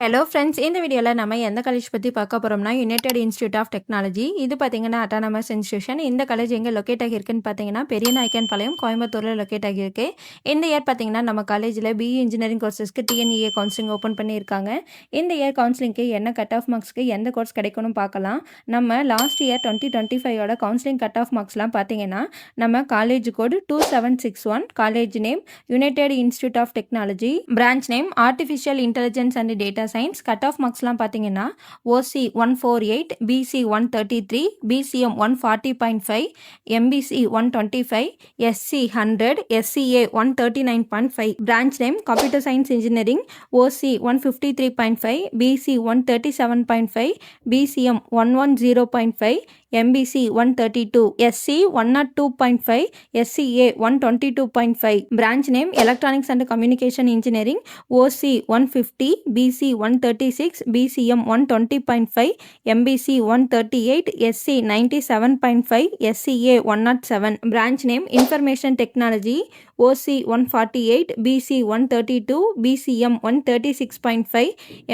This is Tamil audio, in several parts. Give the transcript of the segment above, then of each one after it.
ஹலோ ஃப்ரெண்ட்ஸ், இந்த வீடியோவில் நம்ம எந்த காலேஜ் பற்றி பார்க்க போகிறோம்னா யுனைடெட் இன்ஸ்டியூட் ஆஃப் டெக்னாலஜி. இது பார்த்தீங்கன்னா அட்டானமஸ் இன்ஸ்டியூஷன். இந்த காலேஜ் எங்கே லொக்கேட் ஆகியிருக்குன்னு பார்த்தீங்கன்னா பெரியநாயக்கன் பாளையம், கோயம்புத்தூரில் லொக்கேட் ஆகியிருக்கு. இந்த இயர் பார்த்தீங்கன்னா நம்ம காலேஜில் பிஇ இன்ஜினியரிங் கோர்சஸ்க்கு டிஎன்இஏ கவுன்சிலிங் ஓப்பன் பண்ணியிருக்காங்க. இந்த இயர் கவுன்சிலிங்க்கு என்ன கட் ஆஃப் மார்க்ஸ்க்கு எந்த கோர்ஸ் கிடைக்கணும் பார்க்கலாம். நம்ம last year 2025 counselling cut off மார்க்ஸ்லாம் பார்த்தீங்கன்னா நம்ம college code 2761, college name United Institute of Technology, branch name artificial intelligence and data science. Cut off மார்க்ஸ்லாம் பார்த்தீங்கன்னா OC 148, BC 133, BCM 140.5, MBC 125, SC 100, SCA 139.5. Branch name computer science engineering, OC 153.5, BC 137.5, BCM 110.5, MBC 132, SC 102.5, SCA 122.5. Branch name electronics and communication engineering, OC 150, PC 136, BCM 120.5, MBC 138, SC 97.5, SCA 107. Branch name information technology, OC 148, BC 132, BCM 136.5,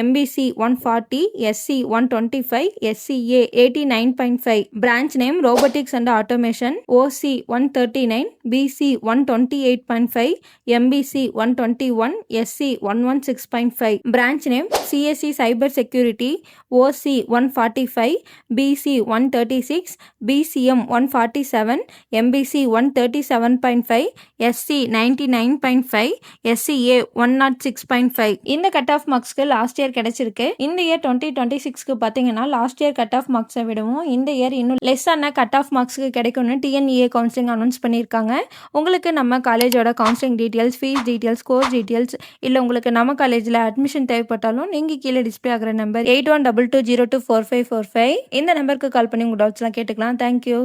MBC 140, SC 125, SCA 89.5. Branch name robotics and automation, OC 139, BC 128.5, MBC 121, SC 116.5. Branch name CSC cyber security, OC 145, BC 136, BCM 147, MBC 137.5, SC 99.5, SCA 106.5. இந்த கட் ஆஃப் மார்க்ஸ்க்கு லாஸ்ட் இயர் கிடைச்சிருக்கு. இந்த இயர் 2026க்கு பார்த்தீங்கன்னா லாஸ்ட் இயர் கட் ஆஃப் மார்க்ஸை விடவும் இந்த இயர் இன்னும் லெஸ்ஸான கட் ஆஃப் மார்க்ஸ்க்கு கிடைக்கும்னு டிஎன்இஏ கவுன்சிலிங் அனௌன்ஸ் பண்ணியிருக்காங்க. உங்களுக்கு நம்ம காலேஜோட counselling details, fee details, course details இல்லை உங்களுக்கு நம்ம காலேஜில் அட்மிஷன் தேவைப்பட்டாலும் நீங்கள் கீழே டிஸ்பிளே ஆகிற நம்பர் 8122024545 இந்த நம்பருக்கு கால் பண்ணி உங்கள் டவுட்ஸ்லாம் கேட்டுக்கலாம். தேங்க்யூ.